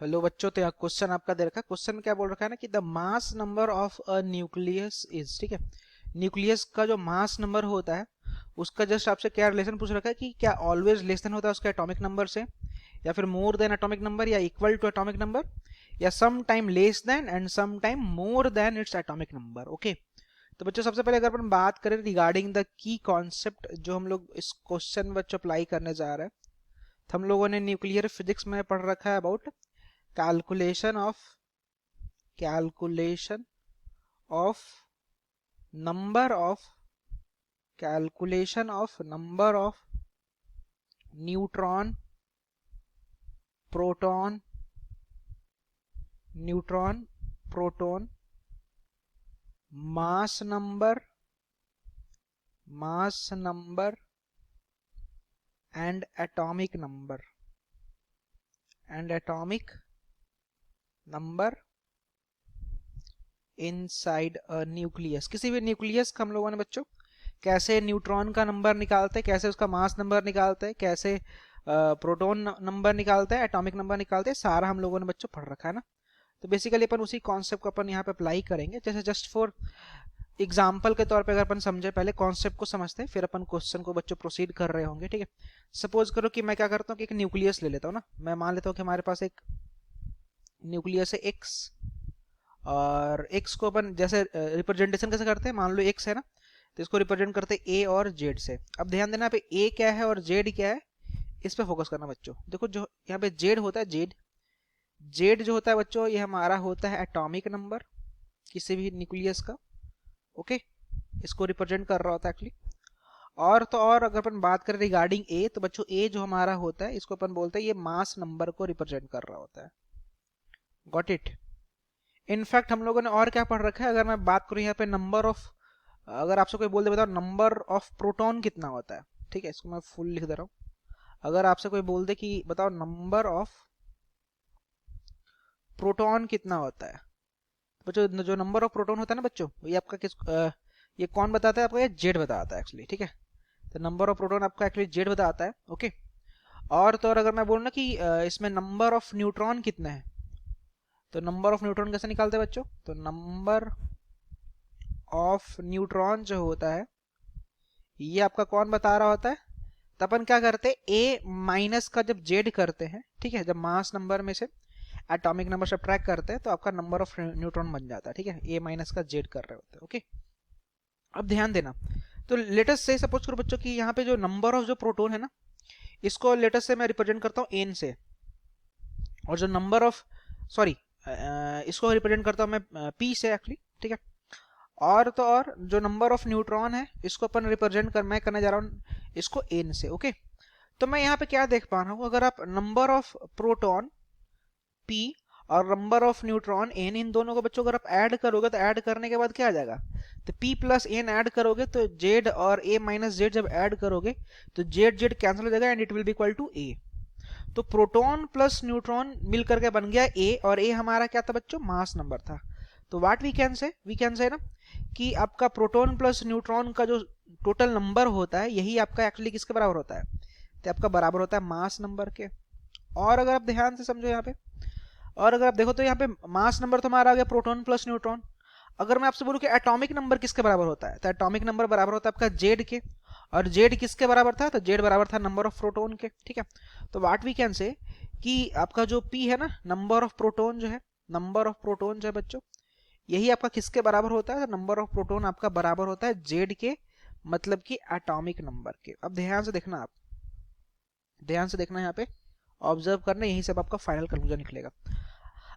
Hello बच्चों, तो यहाँ क्वेश्चन आपका दे रखा है। क्वेश्चन में क्या बोल रखा है ना कि the mass number of a nucleus is, ठीक है। न्यूक्लियस का जो मास नंबर होता है उसका जस्ट आपसे क्या रिलेशन पूछ रखा है कि क्या ऑलवेज लेस देन होता है उसके एटॉमिक नंबर से, या फिर मोर देन एटॉमिक नंबर, या इक्वल टू एटॉमिक नंबर, या some time less than and some time more than its atomic number. Okay, तो बच्चों सबसे पहले अगर अपन बात करें रिगार्डिंग द की कॉन्सेप्ट जो हम लोग इस क्वेश्चन बच्चों अप्लाई करने जा रहे हैं, तो हम लोगों ने न्यूक्लियर फिजिक्स में पढ़ रखा है about calculation of calculation of number of calculation of number of neutron proton proton mass number and atomic number inside a nucleus. किसी भी न्यूक्लियस का हम लोगों ने बच्चों कैसे न्यूट्रॉन का नंबर निकालते हैं, कैसे उसका मास नंबर निकालते हैं, कैसे प्रोटॉन नंबर निकालते हैं, एटॉमिक नंबर निकालते हैं, सारा हम लोगों ने बच्चों पढ़ रखा है ना। तो बेसिकली अपन उसी कॉन्सेप्ट को अपन यहाँ पे अप्लाई करेंगे। जैसे जस्ट फॉर एग्जाम्पल के तौर पे अगर अपन समझे, पहले कॉन्सेप्ट को समझते हैं फिर अपन क्वेश्चन को बच्चों प्रोसीड कर रहे होंगे, ठीक है। सपोज करो कि मैं क्या करता हूँ कि एक न्यूक्लियस ले लेता हूँ ना। मैं मान लेता हूँ कि हमारे पास एक न्यूक्लियस है एक्स, और एक्स को अपन जैसे रिप्रेजेंटेशन कैसे करते हैं, मान लो एक्स है ना, तो इसको रिप्रेजेंट करते हैं ए और जेड से। अब ध्यान देना यहाँ पे ए क्या है और जेड क्या है, इस पे फोकस करना बच्चों। देखो जो यहाँ पे जेड होता है, जेड जो होता है बच्चों, ये हमारा होता है एटॉमिक नंबर किसी भी न्यूक्लियस का। ओके, इसको रिप्रेजेंट कर रहा होता है एक्चुअली। और तो और अगर अपन बात करें रिगार्डिंग ए, तो बच्चों ए जो हमारा होता है इसको अपन बोलते हैं ये मास नंबर को रिप्रेजेंट कर रहा होता है। Got it. इनफैक्ट हम लोगों ने और क्या पढ़ रखा है, अगर मैं बात करूं यहाँ पे नंबर ऑफ, अगर आपसे कोई बोल दे बताओ नंबर ऑफ प्रोटॉन कितना होता है, ठीक है, इसको मैं फुल लिख दे रहा हूं। अगर आपसे कोई बोल दे कि बताओ नंबर ऑफ प्रोटॉन कितना होता है, बच्चों जो नंबर ऑफ प्रोटॉन होता है ना बच्चों, ये आपका ये कौन बताता है आपको, ये जेड बताता है एक्चुअली, ठीक है। तो नंबर ऑफ प्रोटॉन आपका एक्चुअली जेड बताता है। ओके, और तो और अगर मैं बोलूँ ना कि इसमें नंबर ऑफ न्यूट्रॉन कितना है, तो नंबर ऑफ न्यूट्रॉन कैसे निकालते हैं बच्चों, तो नंबर ऑफ न्यूट्रॉन जो होता है ये आपका कौन बता रहा होता है। तो अपन क्या करते हैं, ए माइनस का जब जेड करते हैं, ठीक है, जब मास नंबर में से एटॉमिक नंबर सब्ट्रैक्ट करते हैं तो आपका नंबर ऑफ न्यूट्रॉन बन जाता है, ठीक है। ए माइनस का जेड कर रहे होते हैं। ओके, अब ध्यान देना। तो लेटेस्ट से सपोज करो बच्चों कि यहाँ पे जो नंबर ऑफ जो प्रोटॉन है ना, इसको लेटेस्ट से मैं रिप्रेजेंट करता हूँ एन से, और जो नंबर ऑफ सॉरी इसको रिप्रेजेंट करता हूँ मैं पी से एक्चुअली, ठीक है। और तो और जो नंबर ऑफ न्यूट्रॉन है इसको अपन रिप्रेजेंट मैं करने जा रहा हूँ इसको एन से। ओके, तो मैं यहाँ पे क्या देख पा रहा हूँ, अगर आप नंबर ऑफ प्रोटॉन पी और नंबर ऑफ न्यूट्रॉन एन, इन दोनों को बच्चों अगर आप ऐड करोगे तो ऐड करने के बाद क्या आ जाएगा, तो पी प्लस एन ऐड करोगे तो जेड, और ए माइनस जेड जब ऐड करोगे तो जेड जेड कैंसिल हो जाएगा and it will be equal to A. तो प्रोटॉन प्लस न्यूट्रॉन मिल करके बन गया ए, और ए हमारा क्या था बच्चों, मास नंबर था। तो व्हाट वी कैन से ना कि आपका प्रोटॉन प्लस न्यूट्रॉन का जो टोटल नंबर होता है यही आपका एक्चुअली किसके बराबर होता है, तो आपका बराबर होता है मास नंबर के। और अगर आप ध्यान से समझो यहाँ पे, और अगर आप देखो तो यहाँ पे मास नंबर तो हमारा आ गया प्रोटॉन प्लस न्यूट्रॉन। अगर मैं आपसे बोलूं कि एटॉमिक नंबर किसके बराबर होता है, तो एटॉमिक नंबर बराबर होता है आपका जेड के, और जेड किसके बराबर था, तो जेड बराबर था नंबर ऑफ प्रोटॉन के, ठीक है। तो व्हाट वी कैन से कि आपका जो पी है ना, नंबर ऑफ प्रोटॉन जो है, नंबर ऑफ प्रोटॉन जो है बच्चों, यही आपका किसके बराबर होता है, नंबर ऑफ प्रोटॉन आपका बराबर होता है जेड के, मतलब कि एटॉमिक नंबर के। अब ध्यान से देखना, आप ध्यान से देखना, यहाँ पे ऑब्जर्व करना, यही सब आपका फाइनल कंक्लूजन निकलेगा।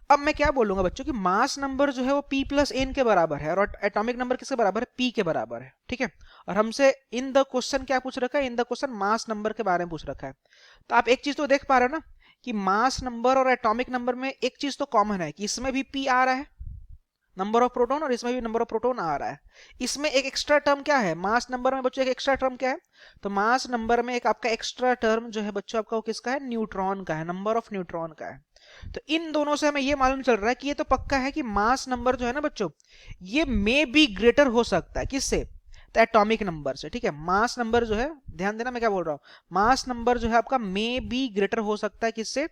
अब मैं क्या बोलूंगा बच्चों कि मास नंबर जो है वो p प्लस एन के बराबर है, और एटॉमिक नंबर किसके बराबर है, p के बराबर है, ठीक है। और हमसे इन द क्वेश्चन क्या पूछ रखा है, in the question mass number के बारे में पूछ रखा है। तो आप एक चीज तो देख पा रहे हो ना कि मास नंबर और एटॉमिक नंबर में एक चीज तो कॉमन है कि इसमें भी p आ रहा है नंबर ऑफ प्रोटॉन, और इसमें भी नंबर ऑफ प्रोटॉन आ रहा है। इसमें एक एक्स्ट्रा टर्म क्या है, मास नंबर में बच्चों एक एक्स्ट्रा टर्म क्या है, तो मास नंबर में एक आपका एक्स्ट्रा टर्म जो है बच्चों आपका वो किसका है, न्यूट्रॉन का है, नंबर ऑफ न्यूट्रॉन का है। तो इन दोनों से हमें ये मालूम चल रहा है कि ये तो पक्का है कि मास नंबर जो है ना बच्चों, ये मे बी ग्रेटर हो सकता है किससे, तो एटॉमिक नंबर से, ठीक है। मास नंबर जो है, ध्यान देना मैं क्या बोल रहा हूँ, मास नंबर जो है आपका मे बी ग्रेटर हो सकता है किससे,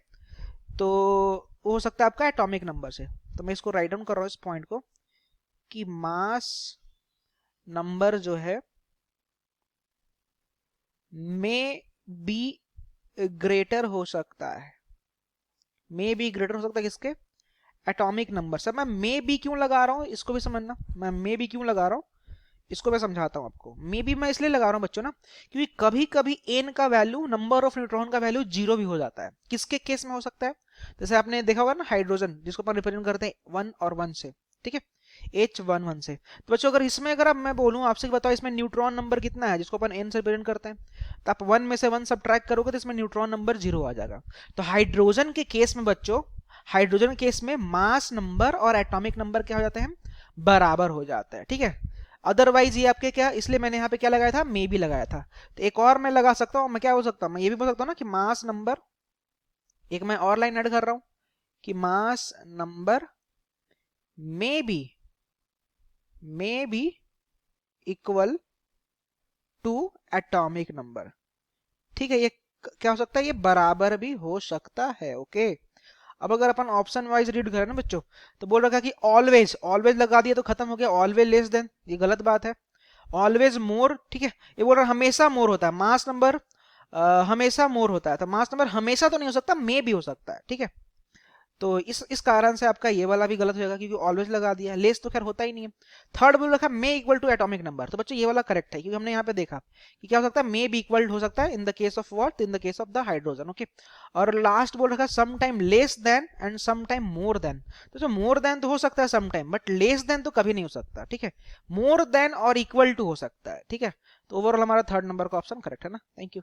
तो वो हो सकता है आपका एटॉमिक नंबर से। तो मैं इसको राइट डाउन कर रहा हूँ इस पॉइंट को कि मास नंबर जो है में बी ग्रेटर हो सकता है, मे बी ग्रेटर हो सकता है किसके, एटॉमिक नंबर। सर मैं मे बी क्यों लगा रहा हूँ इसको भी समझना, मैं मे बी क्यों लगा रहा हूँ इसको मैं समझाता हूँ आपको। मे बी मैं इसलिए लगा रहा हूँ बच्चों ना, क्योंकि कभी कभी एन का वैल्यू, नंबर ऑफ न्यूट्रॉन का वैल्यू जीरो भी हो जाता है। किसके केस में हो सकता है, जैसे आपने देखा होगा ना हाइड्रोजन, जिसको अपन रिप्रेजेंट करते हैं 1 और 1 से, ठीक है, H11 से। तो बच्चों अगर इसमें अगर अब मैं बोलूँ आपसे बताओ इसमें न्यूट्रॉन नंबर कितना है, जिसको अपन n से रिप्रेजेंट करते हैं, तो आप 1 में से 1 सब्ट्रैक्ट करोगे तो इसमें न्यूट्रॉन नंबर 0 आ जाएगा। तो हाइड्रोजन के केस में बच्चों, हाइड्रोजन केस में मास नंबर और एटॉमिक नंबर क्या हो जाते हैं, बराबर हो जाता है, ठीक है। अदरवाइज ये आपके क्या, इसलिए मैंने यहाँ पे क्या लगाया था, मे भी लगाया था। तो एक और मैं लगा सकता हूँ, मैं क्या हो सकता हूँ, मैं ये भी बोल सकता हूँ ना कि मास नंबर, एक मैं और लाइन ऐड कर रहा हूँ कि mass number may be equal to atomic number, ठीक है। ये क्या हो सकता है, ये बराबर भी हो सकता है, ओके। अब अगर अपन ऑप्शन वाइज रीड करें ना बच्चों, तो बोल रखा कि ऑलवेज, ऑलवेज लगा दिया तो खत्म हो गया, ऑलवेज लेस देन, ये गलत बात है। ऑलवेज मोर, ठीक है, ये बोल रहा है हमेशा मोर होता है, मास नंबर हमेशा मोर होता है, तो मास नंबर हमेशा तो नहीं हो सकता, मे भी हो सकता है, ठीक है। तो इस कारण से आपका ये वाला भी गलत हो जाएगा, क्योंकि ऑलवेज लगा दिया, लेस तो खैर होता ही नहीं है। थर्ड बोल रखा मे इक्वल टू एटॉमिक नंबर, तो बच्चों ये वाला करेक्ट है, क्योंकि हमने यहाँ पे देखा कि क्या हो सकता है, मे भी इक्वल हो सकता है in the case of what, in the case of the hydrogen, okay. और लास्ट बोल रखा some time less than and some time more than, तो जो मोर देन तो हो सकता है some time, but less than तो कभी नहीं हो सकता, ठीक है। मोर देन और इक्वल टू हो सकता है, ठीक है। तो ओवरऑल हमारा थर्ड नंबर का ऑप्शन करेक्ट है ना। Thank you.